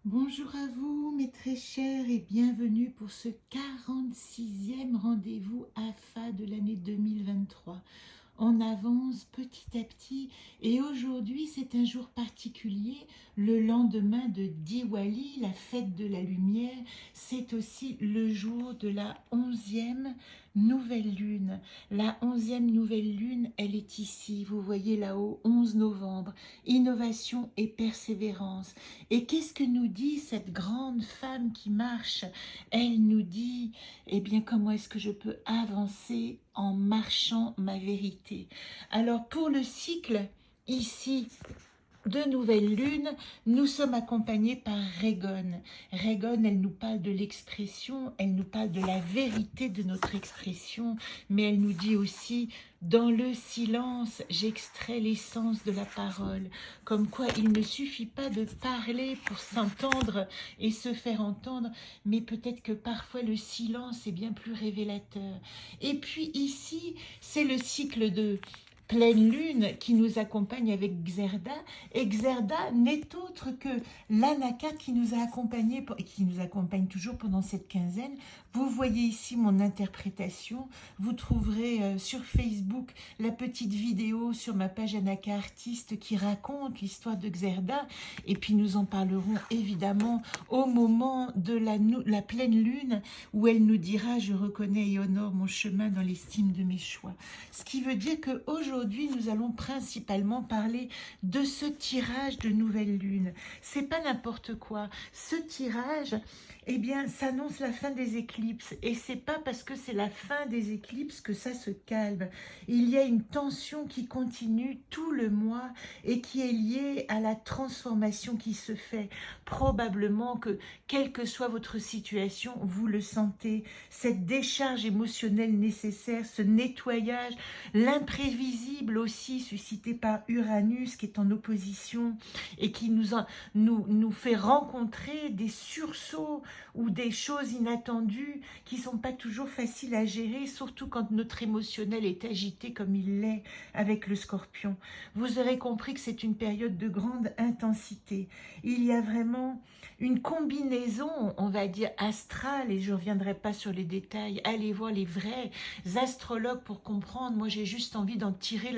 Bonjour à vous mes très chers et bienvenue pour ce 46e rendez-vous AFA de l'année 2023. On avance petit à petit et aujourd'hui c'est un jour particulier, le lendemain de Diwali, la fête de la lumière. C'est aussi le jour de la 11e nouvelle lune. La 11e nouvelle lune, elle est ici, vous voyez là-haut, 11 novembre, innovation et persévérance. Et qu'est-ce que nous dit cette grande femme qui marche? Elle nous dit, eh bien, comment est-ce que je peux avancer en marchant ma vérité? Alors, pour le cycle, ici, de nouvelle lune, nous sommes accompagnés par Régone. Régone, elle nous parle de l'expression, elle nous parle de la vérité de notre expression, mais elle nous dit aussi, dans le silence, j'extrais l'essence de la parole. Comme quoi, il ne suffit pas de parler pour s'entendre et se faire entendre, mais peut-être que parfois le silence est bien plus révélateur. Et puis ici, c'est le cycle de pleine lune qui nous accompagne avec Xerda. Et Xerda n'est autre que l'Anaka qui nous a accompagnés et qui nous accompagne toujours pendant cette quinzaine. Vous voyez ici mon interprétation. Vous trouverez sur Facebook la petite vidéo sur ma page Anaka Artiste qui raconte l'histoire de Xerda. Et puis nous en parlerons évidemment au moment de la pleine lune où elle nous dira « Je reconnais et honore mon chemin dans l'estime de mes choix ». Ce qui veut dire qu'aujourd'hui, nous allons principalement parler de ce tirage de nouvelle lune. C'est pas n'importe quoi. Ce tirage, eh bien, s'annonce la fin des éclipses. Et c'est pas parce que c'est la fin des éclipses que ça se calme. Il y a une tension qui continue tout le mois et qui est liée à la transformation qui se fait. Probablement que, quelle que soit votre situation, vous le sentez. Cette décharge émotionnelle nécessaire, ce nettoyage, l'imprévisible aussi suscité par Uranus qui est en opposition et qui nous fait rencontrer des sursauts ou des choses inattendues qui ne sont pas toujours faciles à gérer, surtout quand notre émotionnel est agité comme il l'est avec le Scorpion. Vous aurez compris que c'est une période de grande intensité. Il y a vraiment une combinaison, on va dire, astrale, et je ne reviendrai pas sur les détails. Allez voir les vrais astrologues pour comprendre. Moi, j'ai juste envie d'en tirer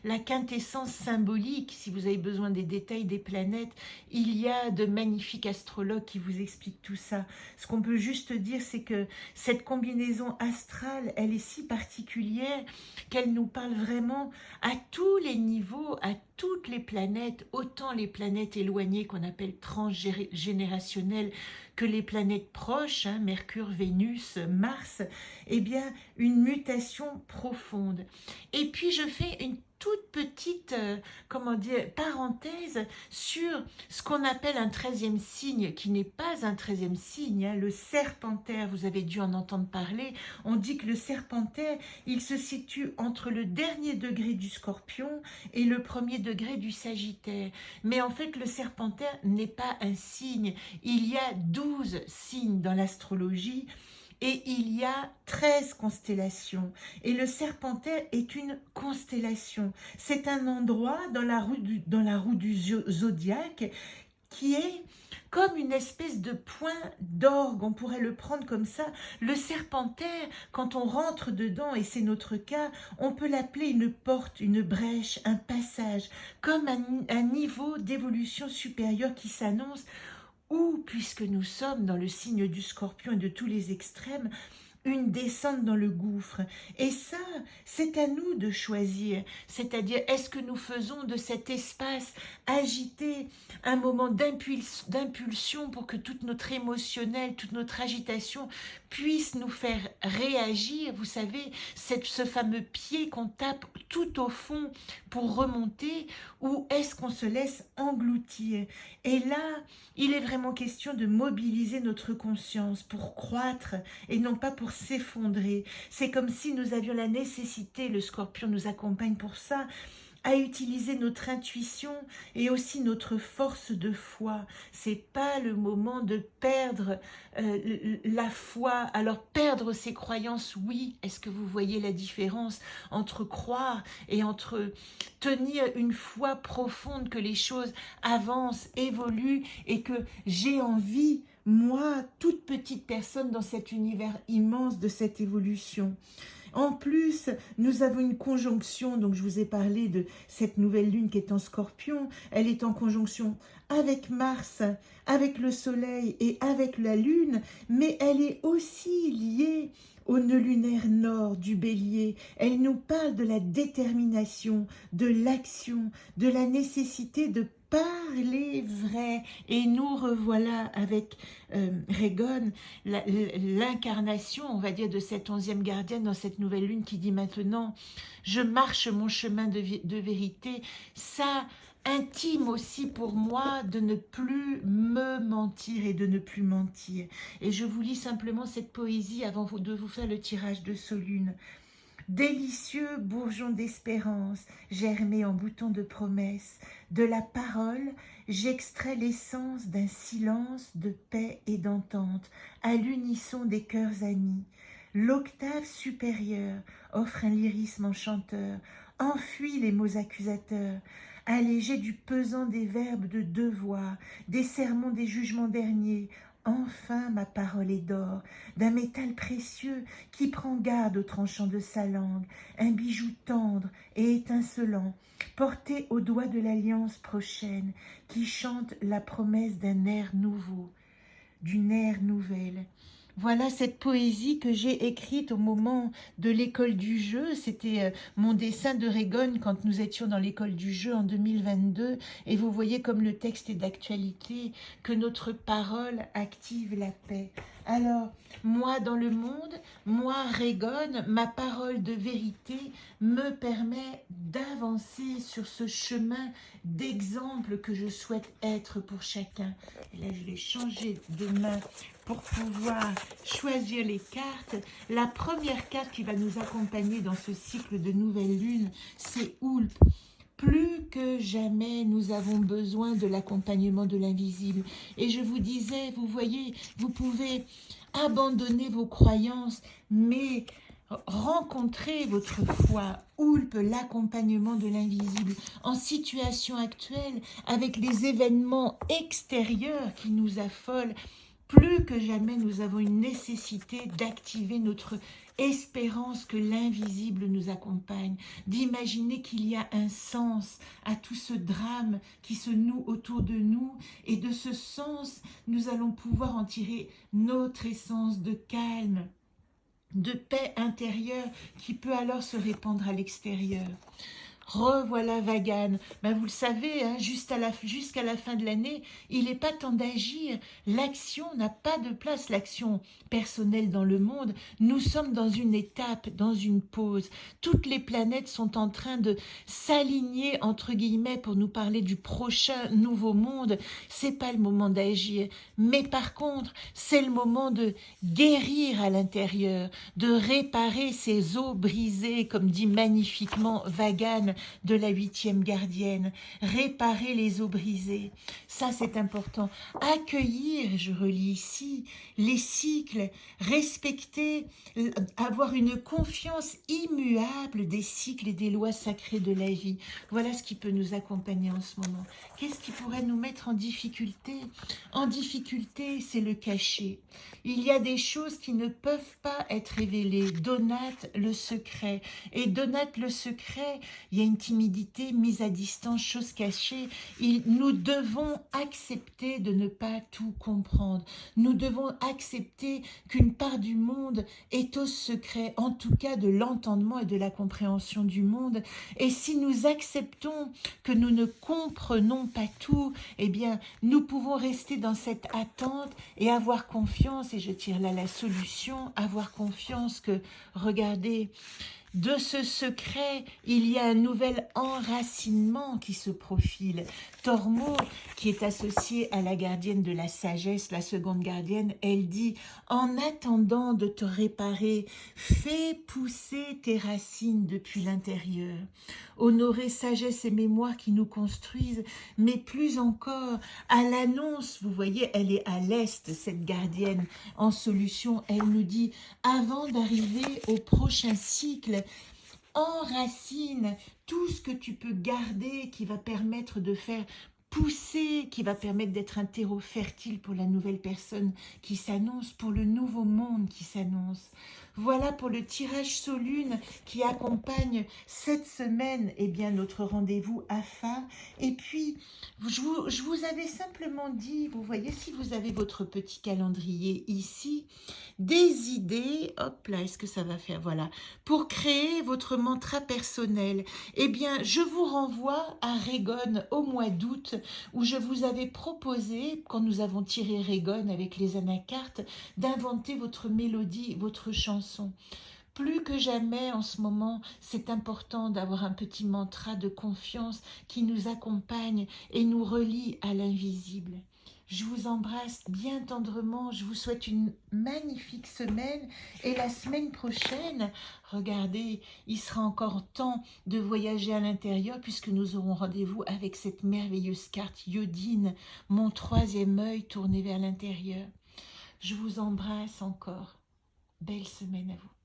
la quintessence symbolique. Si vous avez besoin des détails des planètes, il y a de magnifiques astrologues qui vous expliquent tout ça. Ce qu'on peut juste dire, c'est que cette combinaison astrale, elle est si particulière qu'elle nous parle vraiment à tous les niveaux, à toutes les planètes, autant les planètes éloignées qu'on appelle transgénérationnelles que les planètes proches, hein, Mercure, Vénus, Mars, eh bien, une mutation profonde. Et puis, je fais une toute petite, comment dire, parenthèse sur ce qu'on appelle un 13e signe, qui n'est pas un 13e signe, hein, le serpentaire, vous avez dû en entendre parler. On dit que le serpentaire, il se situe entre le dernier degré du Scorpion et le premier degré du Sagittaire. Mais en fait, le serpentaire n'est pas un signe. Il y a 12 signes dans l'astrologie et il y a 13 constellations. Et le serpentaire est une constellation. C'est un endroit dans la roue du zodiaque qui est comme une espèce de point d'orgue, on pourrait le prendre comme ça. Le serpentaire, quand on rentre dedans, et c'est notre cas, on peut l'appeler une porte, une brèche, un passage, comme un niveau d'évolution supérieure qui s'annonce, ou, puisque nous sommes dans le signe du Scorpion et de tous les extrêmes, une descente dans le gouffre. Et ça, c'est à nous de choisir. C'est-à-dire, est-ce que nous faisons de cet espace agité un moment d'impulsion pour que toute notre émotionnel, toute notre agitation puisse nous faire réagir, vous savez, ce fameux pied qu'on tape tout au fond pour remonter, ou est-ce qu'on se laisse engloutir? Et là, il est vraiment question de mobiliser notre conscience pour croître et non pas pour s'effondrer. C'est comme si nous avions la nécessité, le Scorpion nous accompagne pour ça, à utiliser notre intuition et aussi notre force de foi. C'est pas le moment de perdre la foi. Alors perdre ses croyances, oui. Est-ce que vous voyez la différence entre croire et entre tenir une foi profonde que les choses avancent, évoluent et que j'ai envie, moi, toute petite personne dans cet univers immense de cette évolution. En plus, nous avons une conjonction, donc je vous ai parlé de cette nouvelle lune qui est en Scorpion, elle est en conjonction avec Mars, avec le Soleil et avec la Lune, mais elle est aussi liée au nœud lunaire nord du Bélier. Elle nous parle de la détermination, de l'action, de la nécessité de parler vrai. Et nous revoilà avec Régone, l'incarnation, on va dire, de cette 11e gardienne dans cette nouvelle lune qui dit maintenant, je marche mon chemin de vérité. Ça intime aussi pour moi de ne plus me mentir et de ne plus mentir. Et je vous lis simplement cette poésie avant de vous faire le tirage de Solune. Délicieux bourgeon d'espérance, germé en bouton de promesse, de la parole, j'extrais l'essence d'un silence de paix et d'entente, à l'unisson des cœurs amis. L'octave supérieure offre un lyrisme enchanteur, enfuit les mots accusateurs, allégé du pesant des verbes de deux voix, des sermons des jugements derniers. Enfin ma parole est d'or, d'un métal précieux qui prend garde au tranchant de sa langue, un bijou tendre et étincelant, porté au doigt de l'alliance prochaine, qui chante la promesse d'un air nouveau, d'une ère nouvelle. Voilà cette poésie que j'ai écrite au moment de l'école du jeu. C'était mon dessin de Régone quand nous étions dans l'école du jeu en 2022. Et vous voyez comme le texte est d'actualité, que notre parole active la paix. Alors, moi dans le monde, moi Régone, ma parole de vérité me permet d'avancer sur ce chemin d'exemple que je souhaite être pour chacun. Et là, je vais changer de main pour pouvoir choisir les cartes. La première carte qui va nous accompagner dans ce cycle de nouvelle lune, c'est Oulp. Plus que jamais, nous avons besoin de l'accompagnement de l'invisible. Et je vous disais, vous voyez, vous pouvez abandonner vos croyances, mais rencontrer votre foi, Oulp, l'accompagnement de l'invisible, en situation actuelle, avec les événements extérieurs qui nous affolent. Plus que jamais, nous avons une nécessité d'activer notre espérance que l'invisible nous accompagne, d'imaginer qu'il y a un sens à tout ce drame qui se noue autour de nous, et de ce sens, nous allons pouvoir en tirer notre essence de calme, de paix intérieure qui peut alors se répandre à l'extérieur. Revoilà Vagan. Ben vous le savez, hein, jusqu'à la fin de l'année, il n'est pas temps d'agir. L'action n'a pas de place, l'action personnelle dans le monde. Nous sommes dans une étape, dans une pause. Toutes les planètes sont en train de s'aligner, entre guillemets, pour nous parler du prochain nouveau monde. C'est pas le moment d'agir. Mais par contre, c'est le moment de guérir à l'intérieur, de réparer ces os brisés, comme dit magnifiquement Vagan, de la 8e gardienne, réparer les os brisés. Ça, c'est important. Accueillir, je relis ici, les cycles, respecter, avoir une confiance immuable des cycles et des lois sacrées de la vie. Voilà ce qui peut nous accompagner en ce moment. Qu'est-ce qui pourrait nous mettre en difficulté? En difficulté, c'est le caché. Il y a des choses qui ne peuvent pas être révélées. Donate le secret. Et donate le secret, il y a une timidité, mise à distance, chose cachée. Nous devons accepter de ne pas tout comprendre. Nous devons accepter qu'une part du monde est au secret, en tout cas de l'entendement et de la compréhension du monde. Et si nous acceptons que nous ne comprenons pas tout, eh bien, nous pouvons rester dans cette attente et avoir confiance, et je tire là la solution, avoir confiance que, regardez, De ce secret, il y a un nouvel enracinement qui se profile. Tormo, qui est associée à la gardienne de la sagesse, la seconde gardienne, elle dit « En attendant de te réparer, fais pousser tes racines depuis l'intérieur. Honorer sagesse et mémoire qui nous construisent, mais plus encore, à l'annonce, vous voyez, elle est à l'est, cette gardienne, en solution, elle nous dit « Avant d'arriver au prochain cycle, enracine tout ce que tu peux garder qui va permettre de faire pousser, qui va permettre d'être un terreau fertile pour la nouvelle personne qui s'annonce, pour le nouveau monde qui s'annonce. » Voilà pour le tirage Solune qui accompagne cette semaine, eh bien, notre rendez-vous AFA. Et puis, je vous avais simplement dit, vous voyez, si vous avez votre petit calendrier ici, des idées, hop là, est-ce que ça va faire, voilà, pour créer votre mantra personnel. Eh bien, je vous renvoie à Régone au mois d'août, où je vous avais proposé, quand nous avons tiré Régone avec les anacartes, d'inventer votre mélodie, votre chanson. Plus que jamais en ce moment, c'est important d'avoir un petit mantra de confiance qui nous accompagne et nous relie à l'invisible. Je vous embrasse bien tendrement, je vous souhaite une magnifique semaine et la semaine prochaine, regardez, il sera encore temps de voyager à l'intérieur puisque nous aurons rendez-vous avec cette merveilleuse carte Yodine, mon troisième œil tourné vers l'intérieur. Je vous embrasse encore. Belle semaine à vous.